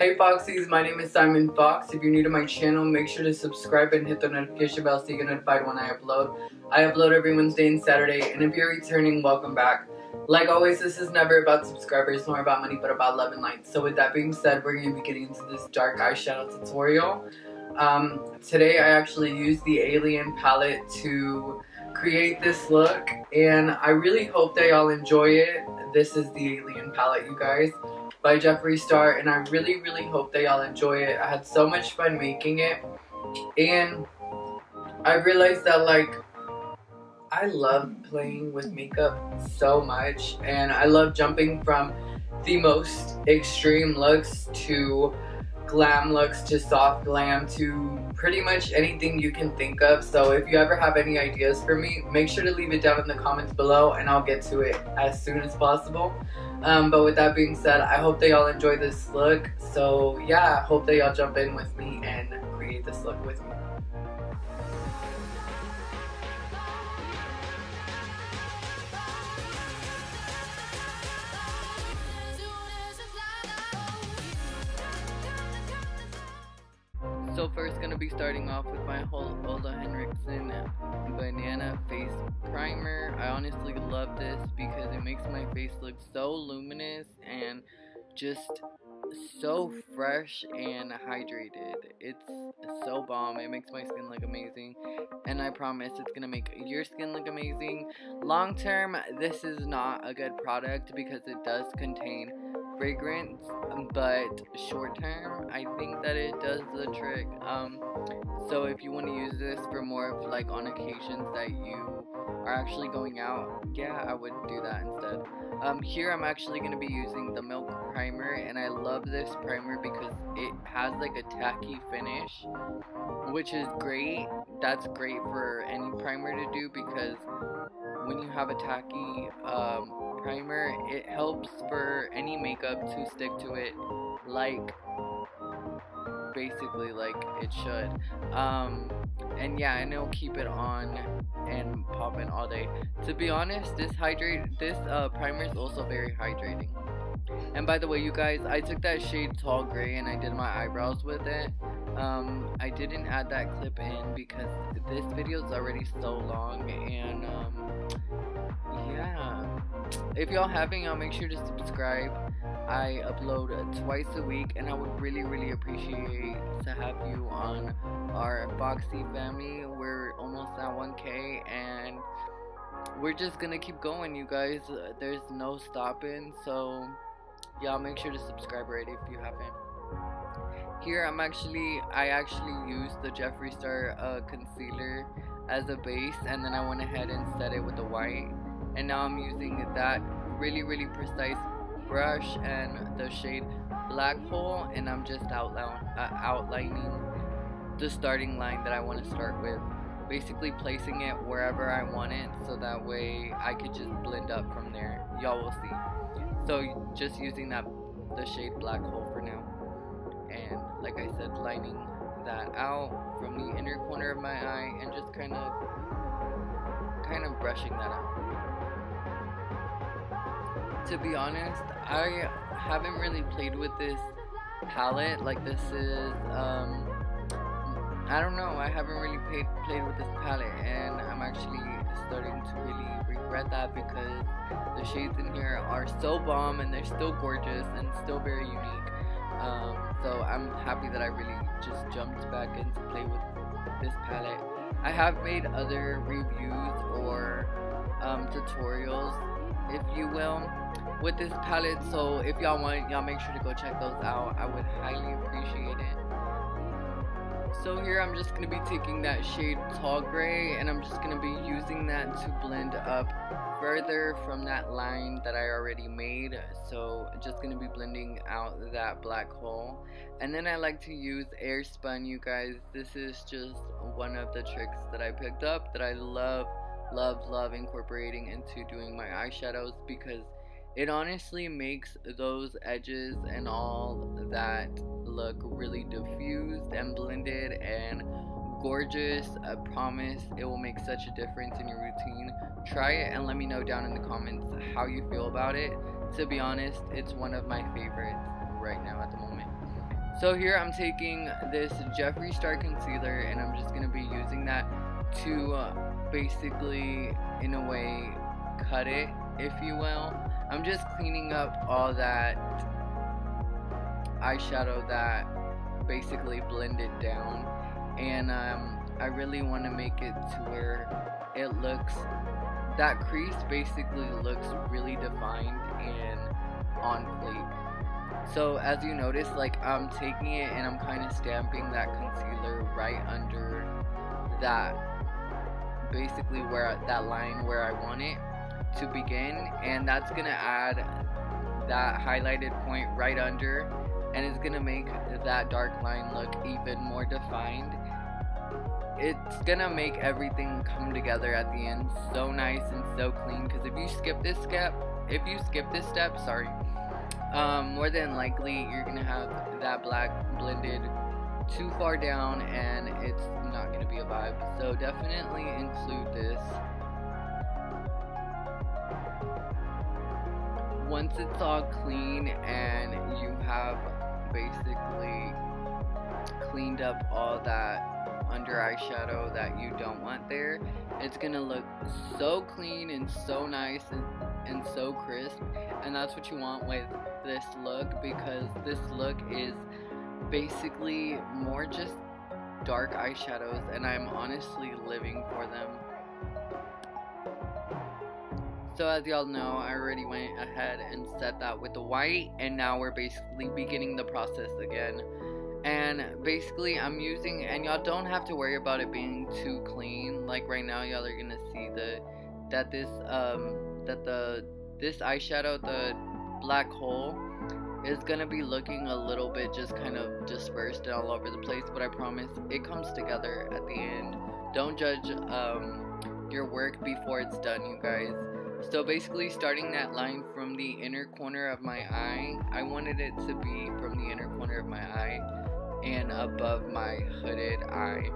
Hey Foxies, my name is Simon Fox. If you're new to my channel, make sure to subscribe and hit the notification bell so you get notified when I upload. I upload every Wednesday and Saturday, and if you're returning, welcome back. Like always, this is never about subscribers nor about money, but about love and light. So with that being said, we're going to be getting into this dark eyeshadow tutorial. Today I actually used the Alien palette to create this look, and I really hope that y'all enjoy it. This is the Alien palette, you guys, by Jeffree Star, and I really hope that y'all enjoy it. I had so much fun making it, and I realized that, like, I love playing with makeup so much, and I love jumping from the most extreme looks to glam looks to soft glam to pretty much anything you can think of. So if you ever have any ideas for me, make sure to leave it down in the comments below and I'll get to it as soon as possible. But with that being said, I hope that y'all enjoy this look. So yeah, I hope that y'all jump in with me and create this look with me. So first, gonna be starting off with my Ola Henriksen Banana Face Primer. I honestly love this because it makes my face look so luminous and just so fresh and hydrated. It's so bomb. It makes my skin look amazing, and I promise it's gonna make your skin look amazing. Long term, this is not a good product because it does contain fragrance, but short term I think that it does the trick. So if you want to use this for more of like on occasions that you are actually going out, yeah, I would do that instead. Here I'm actually going to be using the Milk Primer, and I love this primer because it has like a tacky finish, which is great. That's great for any primer to do, because when you have a tacky primer, it helps for any makeup to stick to it, like basically like it should. And yeah, and it'll keep it on and popping all day. To be honest, this primer is also very hydrating. And by the way, you guys, I took that shade Tall Gray and I did my eyebrows with it. I didn't add that clip in because this video is already so long, and yeah, if y'all haven't, y'all make sure to subscribe. I upload twice a week, and I would really appreciate to have you on our Foxy family. We're almost at 1K, and we're just gonna keep going, you guys. There's no stopping, so y'all make sure to subscribe already if you haven't. Here I actually used the Jeffree Star concealer as a base, and then I went ahead and set it with the white, and now I'm using that really precise brush and the shade Black Hole, and I'm just outlining the starting line that I want to start with, basically placing it wherever I want it, so that way I could just blend up from there. Y'all will see. So just using the shade Black Hole for now, and like I said, lining that out from the inner corner of my eye and just kind of brushing that out. To be honest, I haven't really played with this palette. Like, this is I don't know, I haven't really played with this palette, and I'm actually starting to really regret that because the shades in here are so bomb and they're still gorgeous and still very unique. So I'm happy that I really just jumped back in to play with this palette. I have made other reviews or tutorials, if you will, with this palette, so if y'all want, y'all make sure to go check those out. I would highly appreciate it. So here I'm just going to be taking that shade Tall Gray, and I'm just going to be using that to blend up further from that line that I already made. So just going to be blending out that Black Hole. And then I like to use air spun, you guys. This is just one of the tricks that I picked up that I love incorporating into doing my eyeshadows, because it honestly makes those edges and all that look really diffused and blended and gorgeous. I promise it will make such a difference in your routine. Try it and let me know down in the comments how you feel about it. To be honest, it's one of my favorites right now at the moment. So here I'm taking this Jeffree Star concealer, and I'm just going to be using that to basically, in a way, cut it, if you will. I'm just cleaning up all that eyeshadow that basically blended down, and I really want to make it to where it looks, that crease basically looks really defined and on fleek. So as you notice, like, I'm taking it and I'm kind of stamping that concealer right under that, basically where that line where I want it to begin, and that's gonna add that highlighted point right under, and it's gonna make that dark line look even more defined. It's gonna make everything come together at the end so nice and so clean, because if you skip this step, sorry, more than likely you're gonna have that black blended too far down and it's not gonna be a vibe. So definitely include this. Once it's all clean and you have basically cleaned up all that under eyeshadow that you don't want there, it's gonna look so clean and so nice and so crisp, and that's what you want with this look, because this look is basically more just dark eyeshadows, and I'm honestly living for them. So as y'all know, I already went ahead and set that with the white, and now we're basically beginning the process again. And basically I'm using, and y'all don't have to worry about it being too clean. Like right now y'all are gonna see that this eyeshadow, the black hole, is gonna be looking a little bit just kind of dispersed all over the place, but I promise it comes together at the end. Don't judge your work before it's done, you guys. So basically, starting that line from the inner corner of my eye, I wanted it to be from the inner corner of my eye and above my hooded eye.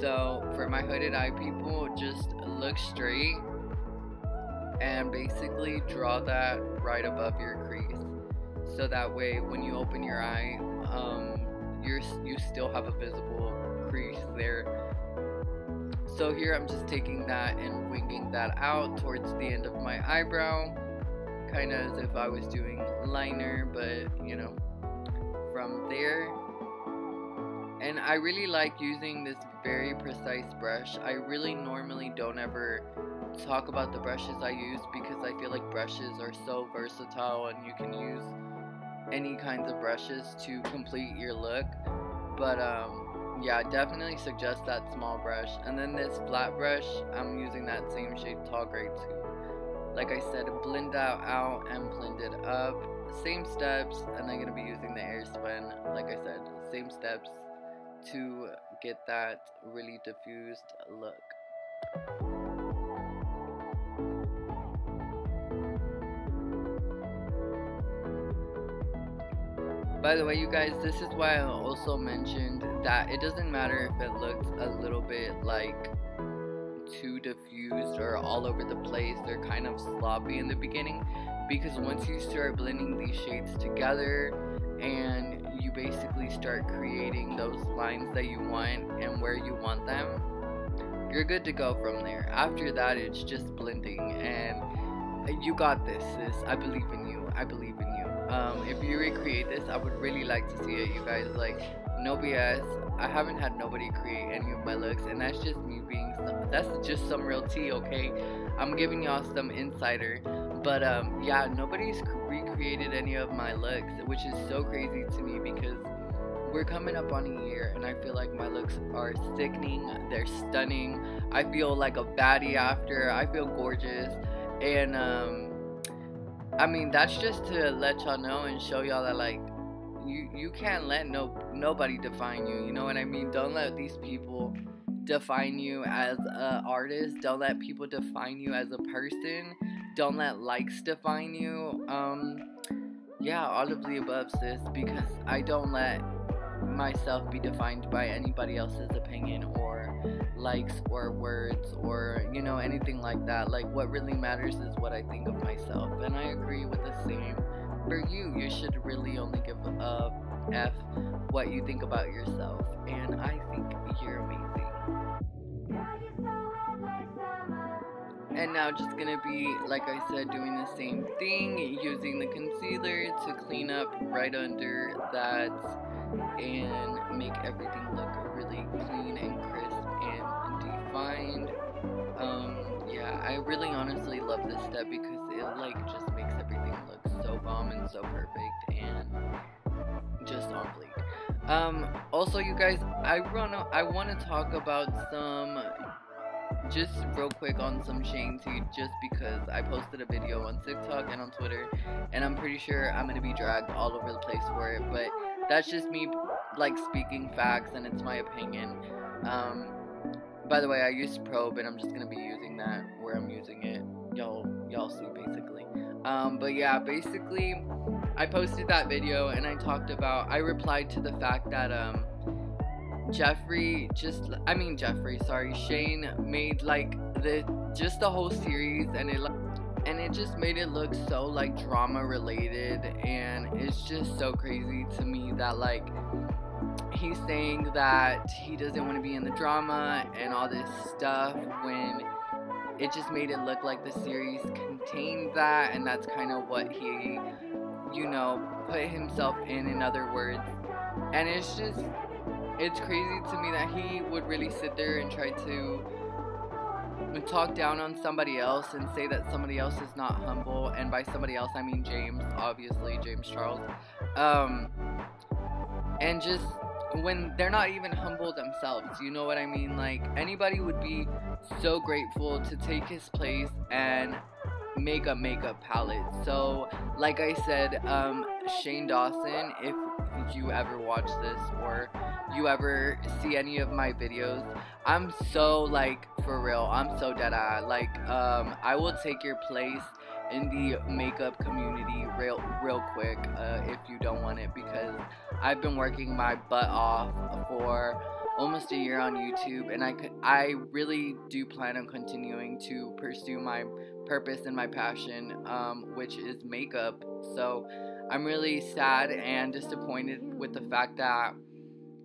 So for my hooded eye people, just look straight and basically draw that right above your crease, so that way when you open your eye, you still have a visible crease there. So here I'm just taking that and winging that out towards the end of my eyebrow, kind of as if I was doing liner, but you know, from there. And I really like using this very precise brush. I really normally don't ever talk about the brushes I use, because I feel like brushes are so versatile and you can use any kinds of brushes to complete your look. But yeah, definitely suggest that small brush. And then this flat brush, I'm using that same shade, tall gray too. Like I said, blend that out and blend it up. Same steps, and I'm gonna be using the air spin. Like I said, same steps to get that really diffused look. By the way, you guys, this is why I also mentioned that it doesn't matter if it looks a little bit like too diffused or all over the place or kind of sloppy in the beginning, because once you start blending these shades together and you basically start creating those lines that you want and where you want them, you're good to go from there. After that, it's just blending, and you got this, sis. I believe in you. I believe in you. If you recreate this, I would really like to see it, you guys. Like, no BS. I haven't had nobody create any of my looks, and that's just me being that's just some real tea, okay? I'm giving y'all some insider. But yeah, nobody's recreated any of my looks, which is so crazy to me, because we're coming up on a year and I feel like my looks are sickening. They're stunning. I feel like a baddie after. I feel gorgeous. And I mean, that's just to let y'all know and show y'all that, like, you can't let nobody define you, you know what I mean? Don't let these people define you as an artist. Don't let people define you as a person. Don't let likes define you. Yeah, all of the above, sis, because I don't let myself be defined by anybody else's opinion or likes or words or, you know, anything like that. Like, what really matters is what I think of myself, and I agree with the same for you. You should really only give F what you think about yourself, and I think you're amazing. And now just gonna be, like I said, doing the same thing, using the concealer to clean up right under that and make everything look really clean and crisp and defined. Yeah, I really honestly love this step because it like just makes everything look so bomb and so perfect and just on fleek. Also, you guys, I want to talk about some, just real quick, on some Shane tea, just because I posted a video on TikTok and on Twitter, and I'm pretty sure I'm gonna be dragged all over the place for it, but that's just me like speaking facts, and it's my opinion. By the way, I used Probe, and I'm just gonna be using that where I'm using it. Y'all see basically. But yeah, basically, I posted that video and I replied to the fact that Shane made like the whole series, and it just made it look so like drama related, and it's just so crazy to me that like he's saying that he doesn't want to be in the drama and all this stuff when it just made it look like the series contained that, and that's kind of what he, you know, put himself in other words. And it's crazy to me that he would really sit there and try to talk down on somebody else and say that somebody else is not humble, and by somebody else I mean James, obviously, James Charles, and just when they're not even humble themselves, you know what I mean? Like, anybody would be so grateful to take his place and make a makeup palette. So, like I said, Shane Dawson, if you ever watch this or you ever see any of my videos, I'm so, like, for real, I'm so dead-eye. Like, I will take your place in the makeup community real quick if you don't want it, because I've been working my butt off for almost a year on YouTube, and I really do plan on continuing to pursue my purpose and my passion, which is makeup. So I'm really sad and disappointed with the fact that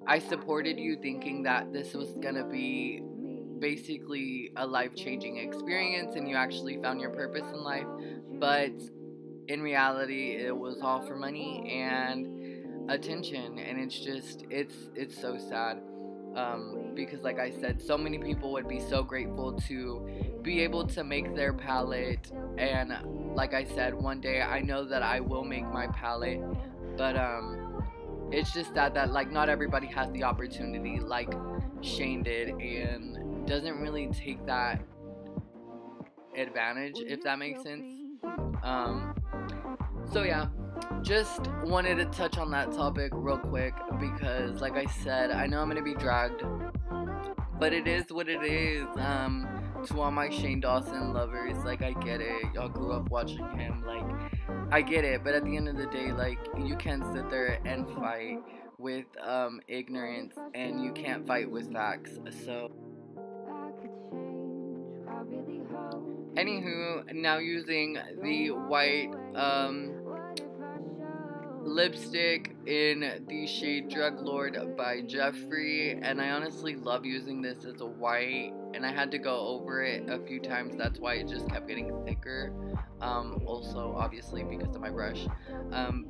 I supported you thinking that this was gonna be basically a life-changing experience and you actually found your purpose in life, but in reality it was all for money and attention, and it's so sad, because like I said, so many people would be so grateful to be able to make their palette, and like I said, one day I know that I will make my palette, but it's just that like not everybody has the opportunity like Shane did, and doesn't really take that advantage, if that makes sense. So yeah, just wanted to touch on that topic real quick, because like I said, I know I'm gonna be dragged, but it is what it is. To all my Shane Dawson lovers, like, I get it, y'all grew up watching him, like, I get it, but at the end of the day, like, you can't sit there and fight with ignorance, and you can't fight with facts. So anywho, now using the white lipstick in the shade Drug Lord by Jeffree, and I honestly love using this as a white, and I had to go over it a few times, that's why it just kept getting thicker, also obviously because of my brush,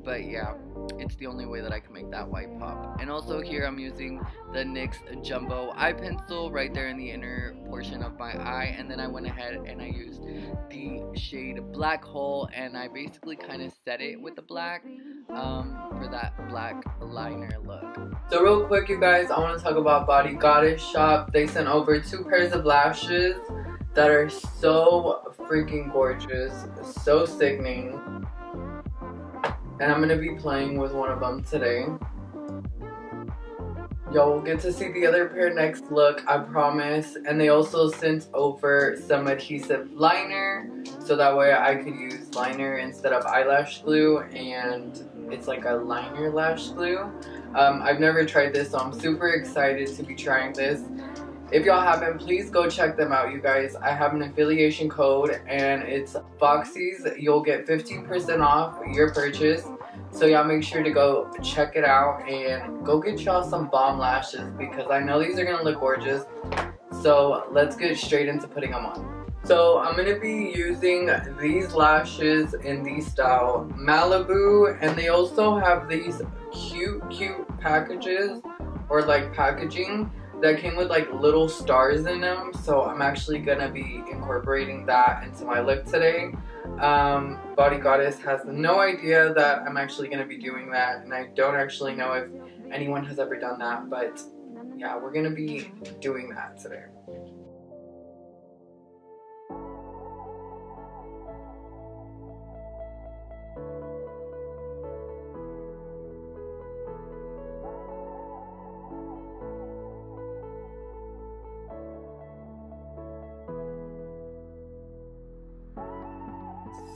but yeah, it's the only way that I can make that white pop. And also here I'm using the NYX Jumbo eye pencil right there in the inner portion of my eye, and then I went ahead and I used the shade Black Hole, and I basically kind of set it with the black for that black liner look. So real quick, you guys, I want to talk about Body Goddess Shop. They sent over 2 pairs of lashes that are so freaking gorgeous, so sickening, and I'm gonna be playing with one of them today. Y'all will get to see the other pair next look, I promise. And they also sent over some adhesive liner, so that way I could use liner instead of eyelash glue, and it's like a liner lash glue. I've never tried this, so I'm super excited to be trying this. If y'all haven't, please go check them out, you guys. I have an affiliation code, and it's Foxies. You'll get 15% off your purchase. So y'all make sure to go check it out and go get y'all some bomb lashes because I know these are gonna look gorgeous. So let's get straight into putting them on. So I'm gonna be using these lashes in the style Malibu, and they also have these cute packages or like packaging that came with like little stars in them. So I'm actually gonna be incorporating that into my look today. Body Goddess has no idea that I'm actually gonna be doing that, and I don't actually know if anyone has ever done that, but yeah, we're gonna be doing that today.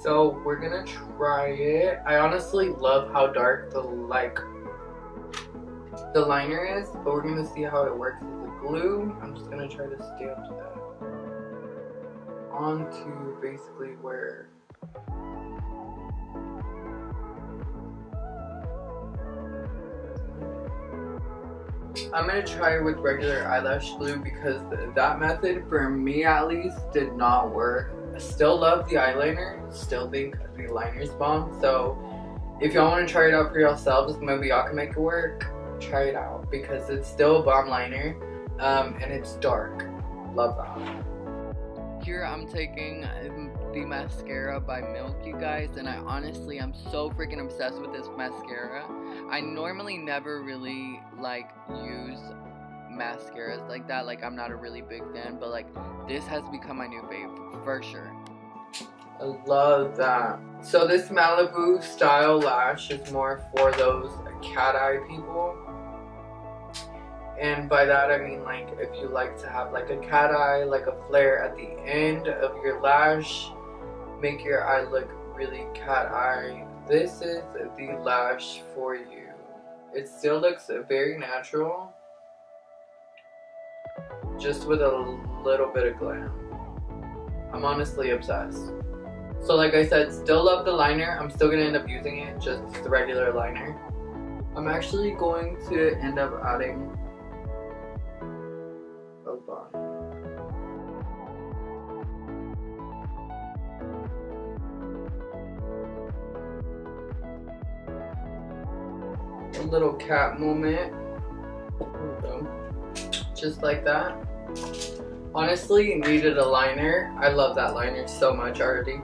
So we're gonna try it. I honestly love how dark the liner is, but we're gonna see how it works with the glue. I'm just gonna try to stamp that onto basically where I'm gonna try with regular eyelash glue because that method, for me at least, did not work. I still love the eyeliner, still think the liner's bomb. So if y'all want to try it out for yourselves, maybe y'all can make it work. Try it out because it's still a bomb liner, and it's dark. Love that. Here I'm taking the mascara by Milk, you guys, and I honestly am so freaking obsessed with this mascara. I normally never really like use mascaras like that, like I'm not a really big fan, but like this has become my new fave for sure. I love that. So this Malibu style lash is more for those cat eye people, and by that I mean like if you like to have like a cat eye, like a flare at the end of your lash, make your eye look really cat eye, this is the lash for you. It still looks very natural, just with a little bit of glam. I'm honestly obsessed. So like I said, still love the liner. I'm still gonna end up using it, just the regular liner. I'm actually going to end up adding, hold on, a little cat moment. There we go. Just like that. Honestly, needed a liner. I love that liner so much already.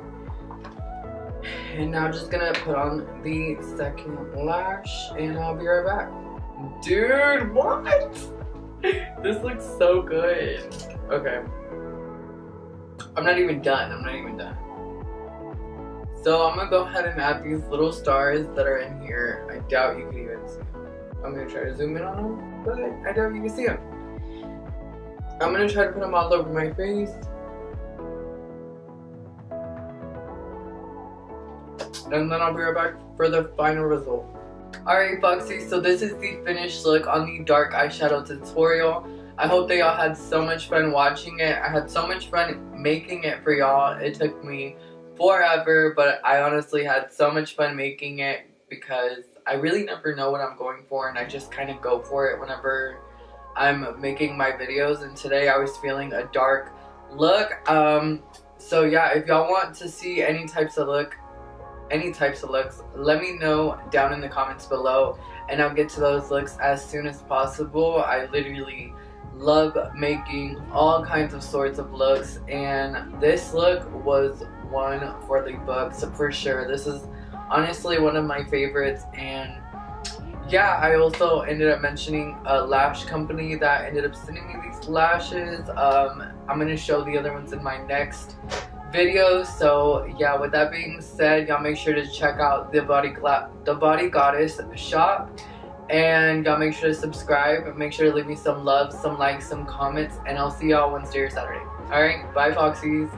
And now just gonna put on the second lash and I'll be right back. Dude, what? This looks so good. Okay. I'm not even done. So I'm gonna go ahead and add these little stars that are in here. I doubt you can even see them. I'm gonna try to zoom in on them, but I doubt you can see them. I'm gonna try to put them all over my face. And then I'll be right back for the final result. Alright Foxies, so this is the finished look on the dark eyeshadow tutorial. I hope that y'all had so much fun watching it. I had so much fun making it for y'all. It took me forever, but I honestly had so much fun making it because I really never know what I'm going for, and I just kind of go for it whenever I'm making my videos. And today I was feeling a dark look. So yeah, if y'all want to see any types of looks, let me know down in the comments below, and I'll get to those looks as soon as possible. I literally love making all kinds of sorts of looks, and this look was one for the books for sure. This is honestly one of my favorites. And yeah, I also ended up mentioning a lash company that ended up sending me these lashes. I'm gonna show the other ones in my next video. So yeah, with that being said, y'all make sure to check out the Body Goddess shop, and y'all make sure to subscribe. Make sure to leave me some love, some likes, some comments, and I'll see y'all Wednesday or Saturday. Alright, bye Foxies.